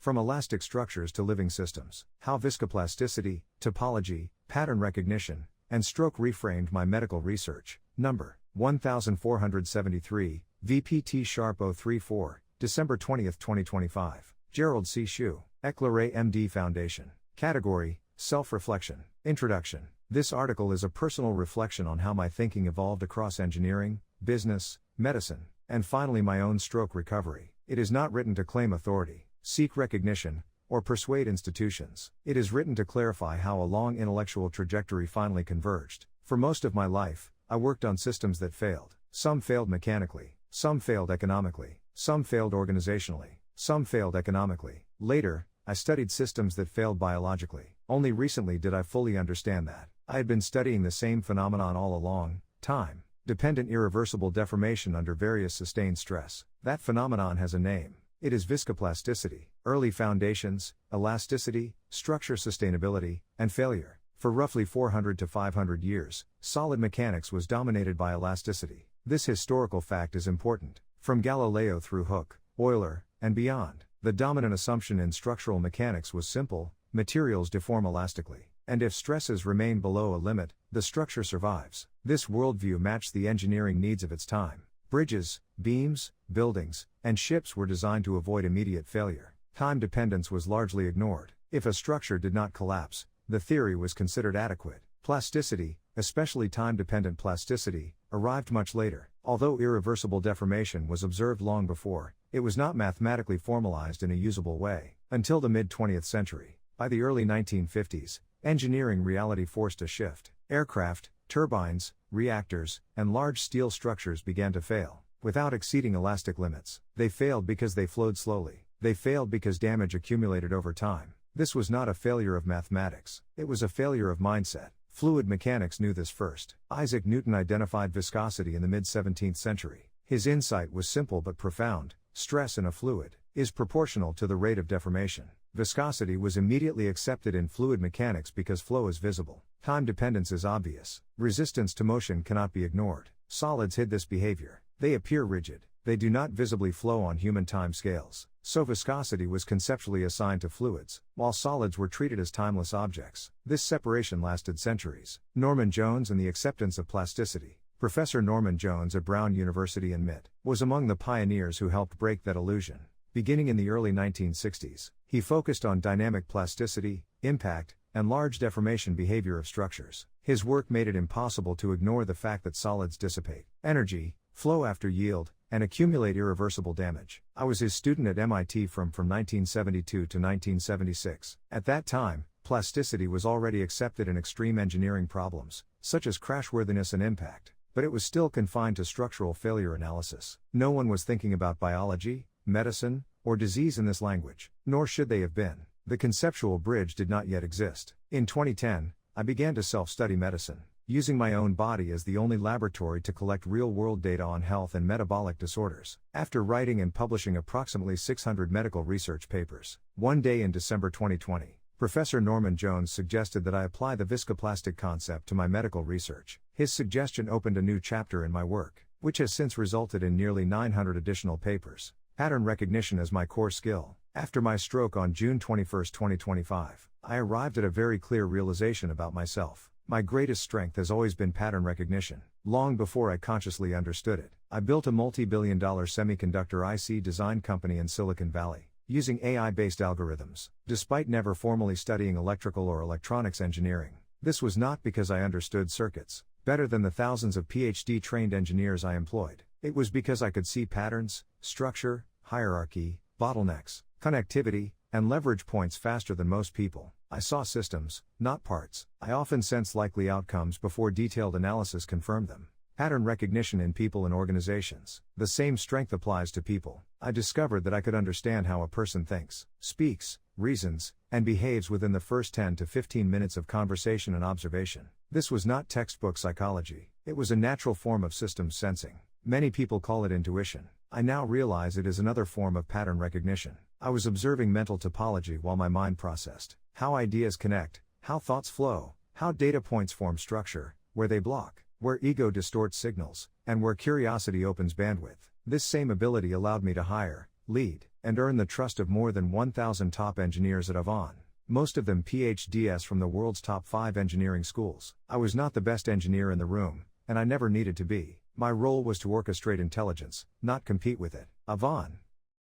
From elastic structures to living systems. How viscoplasticity, topology, pattern recognition, and stroke reframed my medical research. Number 1473, VPT Sharp 034, December 20, 2025. Gerald C. EclaireMD Foundation. Category: Self-reflection. Introduction. This article is a personal reflection on how my thinking evolved across engineering, business, medicine, and finally my own stroke recovery. It is not written to claim authority, seek recognition, or persuade institutions. It is written to clarify how a long intellectual trajectory finally converged. For most of my life, I worked on systems that failed. Some failed mechanically, some failed economically, some failed organizationally, some failed economically. Later, I studied systems that failed biologically. Only recently did I fully understand that. I had been studying the same phenomenon all along: time-dependent irreversible deformation under various sustained stress. That phenomenon has a name. It is viscoplasticity. Early foundations, elasticity, structure sustainability, and failure. For roughly 400 to 500 years, solid mechanics was dominated by elasticity. This historical fact is important. From Galileo through Hooke, Euler, and beyond, the dominant assumption in structural mechanics was simple: materials deform elastically, and if stresses remain below a limit, the structure survives. This worldview matched the engineering needs of its time. Bridges, beams, buildings, and ships were designed to avoid immediate failure. Time dependence was largely ignored. If a structure did not collapse, the theory was considered adequate. Plasticity, especially time-dependent plasticity, arrived much later. Although irreversible deformation was observed long before, it was not mathematically formalized in a usable way until the mid-20th century. By the early 1950s, engineering reality forced a shift. Aircraft, turbines, reactors, and large steel structures began to fail, without exceeding elastic limits. They failed because they flowed slowly. They failed because damage accumulated over time. This was not a failure of mathematics, it was a failure of mindset. Fluid mechanics knew this first. Isaac Newton identified viscosity in the mid-17th century. His insight was simple but profound: stress in a fluid is proportional to the rate of deformation. Viscosity was immediately accepted in fluid mechanics because flow is visible. Time dependence is obvious. Resistance to motion cannot be ignored. Solids hid this behavior. They appear rigid. They do not visibly flow on human time scales. So viscosity was conceptually assigned to fluids, while solids were treated as timeless objects. This separation lasted centuries. Norman Jones and the acceptance of plasticity. Professor Norman Jones at Brown University in MIT was among the pioneers who helped break that illusion. Beginning in the early 1960s, he focused on dynamic plasticity, impact, and large deformation behavior of structures. His work made it impossible to ignore the fact that solids dissipate energy, flow after yield, and accumulate irreversible damage. I was his student at MIT from 1972 to 1976. At that time, plasticity was already accepted in extreme engineering problems, such as crashworthiness and impact, but it was still confined to structural failure analysis. No one was thinking about biology, medicine, or disease in this language, nor should they have been. The conceptual bridge did not yet exist. In 2010, I began to self-study medicine, using my own body as the only laboratory to collect real-world data on health and metabolic disorders. After writing and publishing approximately 600 medical research papers, one day in December 2020, Professor Norman Jones suggested that I apply the viscoplastic concept to my medical research. His suggestion opened a new chapter in my work, which has since resulted in nearly 900 additional papers. Pattern recognition as my core skill. After my stroke on June 21, 2025, I arrived at a very clear realization about myself. My greatest strength has always been pattern recognition. Long before I consciously understood it, I built a multi-billion-dollar semiconductor IC design company in Silicon Valley, using AI-based algorithms. Despite never formally studying electrical or electronics engineering, this was not because I understood circuits better than the thousands of PhD-trained engineers I employed. It was because I could see patterns, structure, hierarchy, bottlenecks, connectivity, and leverage points faster than most people. I saw systems, not parts. I often sensed likely outcomes before detailed analysis confirmed them. Pattern recognition in people and organizations. The same strength applies to people. I discovered that I could understand how a person thinks, speaks, reasons, and behaves within the first 10 to 15 minutes of conversation and observation. This was not textbook psychology. It was a natural form of systems sensing. Many people call it intuition. I now realize it is another form of pattern recognition. I was observing mental topology while my mind processed how ideas connect, how thoughts flow, how data points form structure, where they block, where ego distorts signals, and where curiosity opens bandwidth. This same ability allowed me to hire, lead, and earn the trust of more than 1,000 top engineers at Avon, most of them PhDs from the world's top 5 engineering schools. I was not the best engineer in the room, and I never needed to be. My role was to orchestrate intelligence, not compete with it. Avon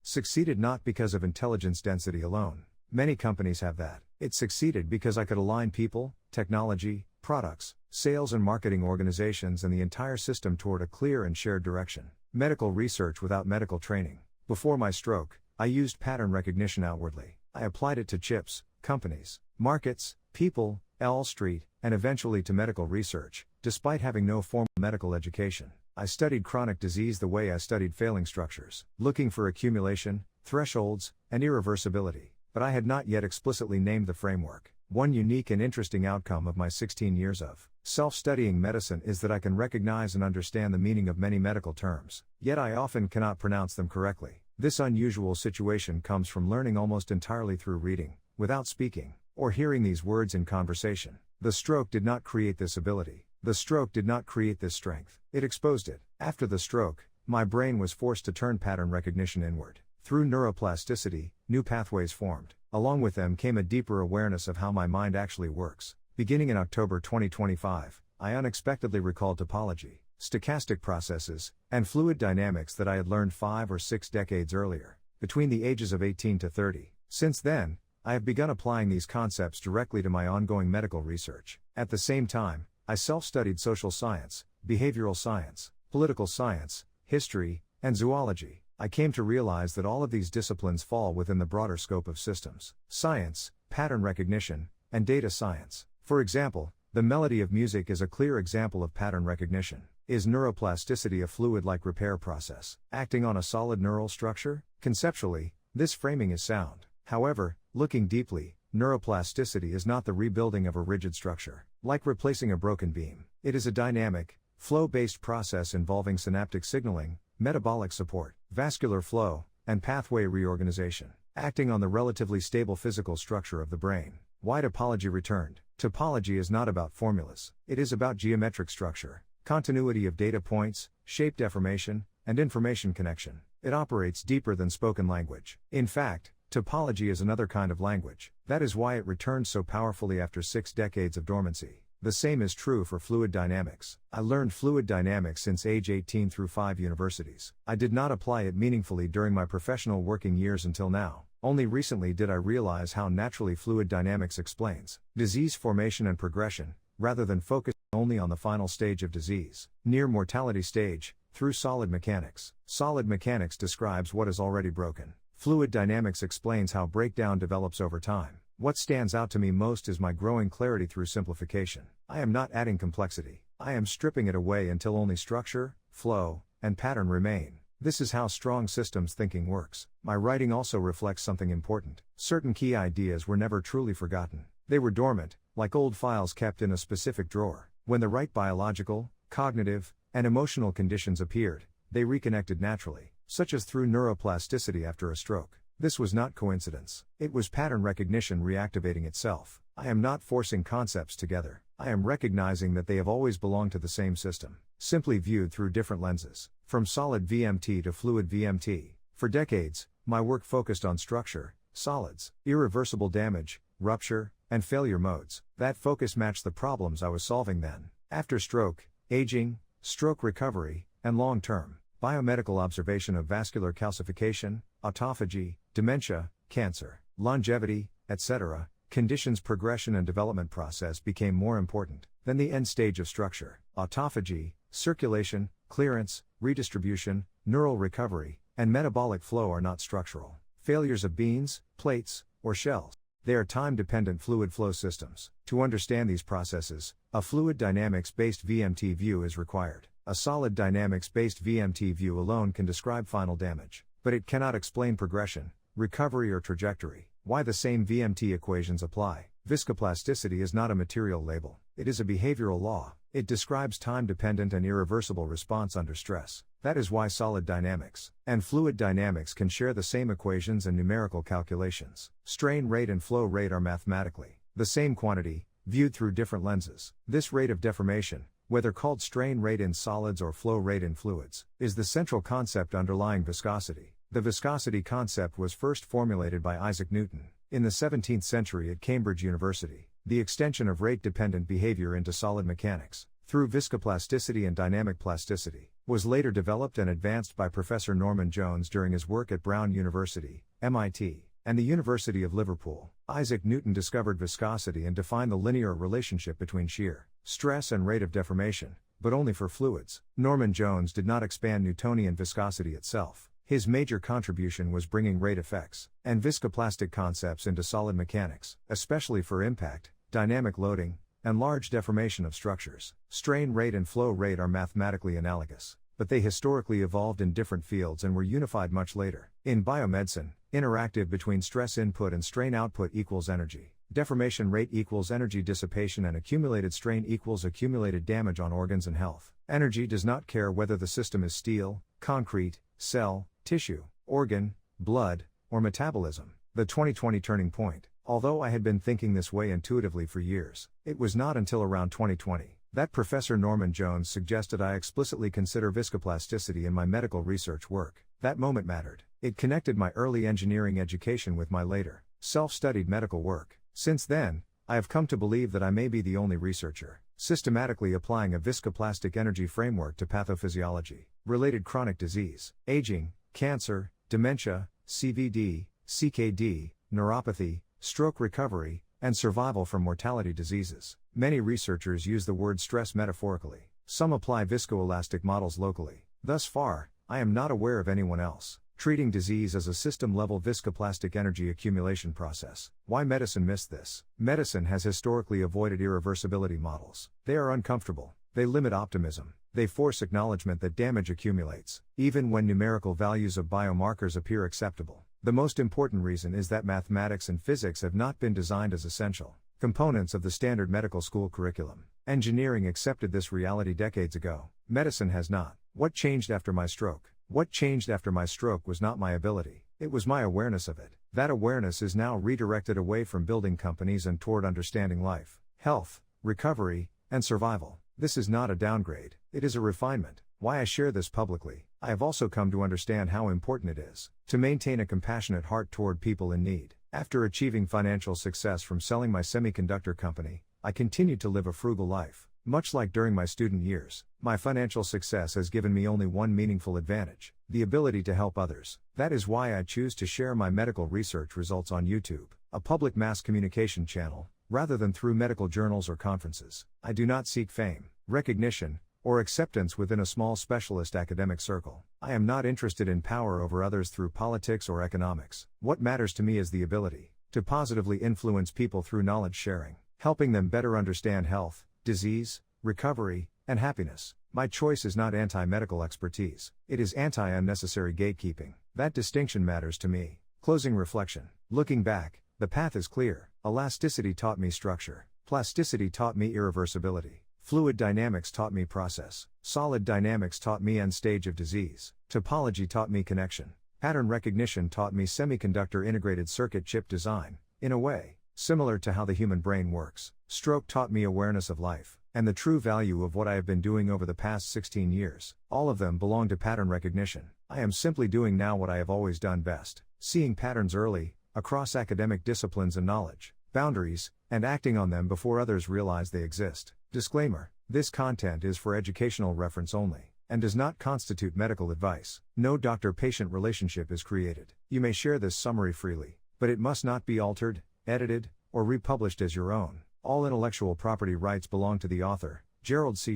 succeeded not because of intelligence density alone. Many companies have that. It succeeded because I could align people, technology, products, sales and marketing organizations and the entire system toward a clear and shared direction. Medical research without medical training. Before my stroke, I used pattern recognition outwardly. I applied it to chips, companies, markets, people, Wall Street, and eventually to medical research. Despite having no formal medical education, I studied chronic disease the way I studied failing structures, looking for accumulation, thresholds, and irreversibility. But I had not yet explicitly named the framework. One unique and interesting outcome of my 16 years of self-studying medicine is that I can recognize and understand the meaning of many medical terms, yet I often cannot pronounce them correctly. This unusual situation comes from learning almost entirely through reading, without speaking, or hearing these words in conversation. The stroke did not create this ability. The stroke did not create this strength. It exposed it. After the stroke, my brain was forced to turn pattern recognition inward. Through neuroplasticity, new pathways formed. Along with them came a deeper awareness of how my mind actually works. Beginning in October 2025, I unexpectedly recalled topology, stochastic processes, and fluid dynamics that I had learned 5 or 6 decades earlier, between the ages of 18 to 30. Since then, I have begun applying these concepts directly to my ongoing medical research. At the same time, I self-studied social science, behavioral science, political science, history, and zoology. I came to realize that all of these disciplines fall within the broader scope of systems science, pattern recognition, and data science. For example, the melody of music is a clear example of pattern recognition. Is neuroplasticity a fluid-like repair process, acting on a solid neural structure? Conceptually, this framing is sound. However, looking deeply, neuroplasticity is not the rebuilding of a rigid structure, like replacing a broken beam. It is a dynamic, flow-based process involving synaptic signaling, metabolic support, vascular flow, and pathway reorganization, acting on the relatively stable physical structure of the brain. Why topology returned? Topology is not about formulas. It is about geometric structure, continuity of data points, shape deformation, and information connection. It operates deeper than spoken language. In fact, topology is another kind of language. That is why it returned so powerfully after 6 decades of dormancy. The same is true for fluid dynamics. I learned fluid dynamics since age 18 through 5 universities. I did not apply it meaningfully during my professional working years until now. Only recently did I realize how naturally fluid dynamics explains disease formation and progression, rather than focus only on the final stage of disease, near mortality stage, through solid mechanics. Solid mechanics describes what is already broken. Fluid dynamics explains how breakdown develops over time. What stands out to me most is my growing clarity through simplification. I am not adding complexity. I am stripping it away until only structure, flow, and pattern remain. This is how strong systems thinking works. My writing also reflects something important. Certain key ideas were never truly forgotten. They were dormant, like old files kept in a specific drawer. When the right biological, cognitive, and emotional conditions appeared, they reconnected naturally, such as through neuroplasticity after a stroke. This was not coincidence. It was pattern recognition reactivating itself. I am not forcing concepts together. I am recognizing that they have always belonged to the same system, simply viewed through different lenses. From solid VMT to fluid VMT. For decades, my work focused on structure, solids, irreversible damage, rupture, and failure modes. That focus matched the problems I was solving then. After stroke, aging, stroke recovery, and long-term biomedical observation of vascular calcification, autophagy, dementia, cancer, longevity, etc., conditions progression and development process became more important than the end stage of structure. Autophagy, circulation, clearance, redistribution, neural recovery, and metabolic flow are not structural failures of beans, plates, or shells. They are time-dependent fluid flow systems. To understand these processes, a fluid dynamics-based VMT view is required. A solid dynamics-based VMT view alone can describe final damage, but it cannot explain progression, recovery or trajectory. Why the same VMT equations apply? Viscoplasticity is not a material label. It is a behavioral law. It describes time-dependent and irreversible response under stress. That is why solid dynamics and fluid dynamics can share the same equations and numerical calculations. Strain rate and flow rate are mathematically the same quantity, viewed through different lenses. This rate of deformation, whether called strain rate in solids or flow rate in fluids, is the central concept underlying viscosity. The viscosity concept was first formulated by Isaac Newton in the 17th century at Cambridge University, the extension of rate-dependent behavior into solid mechanics, through viscoplasticity and dynamic plasticity, was later developed and advanced by Professor Norman Jones during his work at Brown University, MIT, and the University of Liverpool. Isaac Newton discovered viscosity and defined the linear relationship between shear, stress and rate of deformation, but only for fluids. Norman Jones did not expand Newtonian viscosity itself. His major contribution was bringing rate effects and viscoplastic concepts into solid mechanics, especially for impact, dynamic loading, and large deformation of structures. Strain rate and flow rate are mathematically analogous, but they historically evolved in different fields and were unified much later. In biomedicine, interactive between stress input and strain output equals energy. Deformation rate equals energy dissipation and accumulated strain equals accumulated damage on organs and health. Energy does not care whether the system is steel, concrete, cell, tissue, organ, blood, or metabolism. The 2020 turning point. Although I had been thinking this way intuitively for years, it was not until around 2020 that Professor Norman Jones suggested I explicitly consider viscoplasticity in my medical research work. That moment mattered. It connected my early engineering education with my later, self-studied medical work. Since then, I have come to believe that I may be the only researcher systematically applying a viscoplastic energy framework to pathophysiology, related chronic disease, aging, cancer, dementia, CVD, CKD, neuropathy, stroke recovery, and survival from mortality diseases. Many researchers use the word stress metaphorically. Some apply viscoelastic models locally. Thus far, I am not aware of anyone else treating disease as a system-level viscoplastic energy accumulation process. Why medicine missed this? Medicine has historically avoided irreversibility models. They are uncomfortable. They limit optimism. They force acknowledgement that damage accumulates, even when numerical values of biomarkers appear acceptable. The most important reason is that mathematics and physics have not been designed as essential components of the standard medical school curriculum. Engineering accepted this reality decades ago. Medicine has not. What changed after my stroke? What changed after my stroke was not my ability, it was my awareness of it. That awareness is now redirected away from building companies and toward understanding life, health, recovery, and survival. This is not a downgrade, it is a refinement. Why I share this publicly, I have also come to understand how important it is to maintain a compassionate heart toward people in need. After achieving financial success from selling my semiconductor company, I continued to live a frugal life. Much like during my student years, my financial success has given me only one meaningful advantage: the ability to help others. That is why I choose to share my medical research results on YouTube, a public mass communication channel, rather than through medical journals or conferences. I do not seek fame, recognition, or acceptance within a small specialist academic circle. I am not interested in power over others through politics or economics. What matters to me is the ability to positively influence people through knowledge sharing, helping them better understand health, disease, recovery, and happiness. My choice is not anti-medical expertise, it is anti-unnecessary gatekeeping. That distinction matters to me. Closing reflection. Looking back, the path is clear. Elasticity taught me structure. Plasticity taught me irreversibility. Fluid dynamics taught me process. Solid dynamics taught me end stage of disease. Topology taught me connection. Pattern recognition taught me semiconductor integrated circuit chip design, in a way, similar to how the human brain works. Stroke taught me awareness of life, and the true value of what I have been doing over the past 16 years. All of them belong to pattern recognition. I am simply doing now what I have always done best, seeing patterns early, across academic disciplines and knowledge boundaries, and acting on them before others realize they exist. Disclaimer: this content is for educational reference only, and does not constitute medical advice. No doctor-patient relationship is created. You may share this summary freely, but it must not be altered, edited, or republished as your own. All intellectual property rights belong to the author, Gerald C.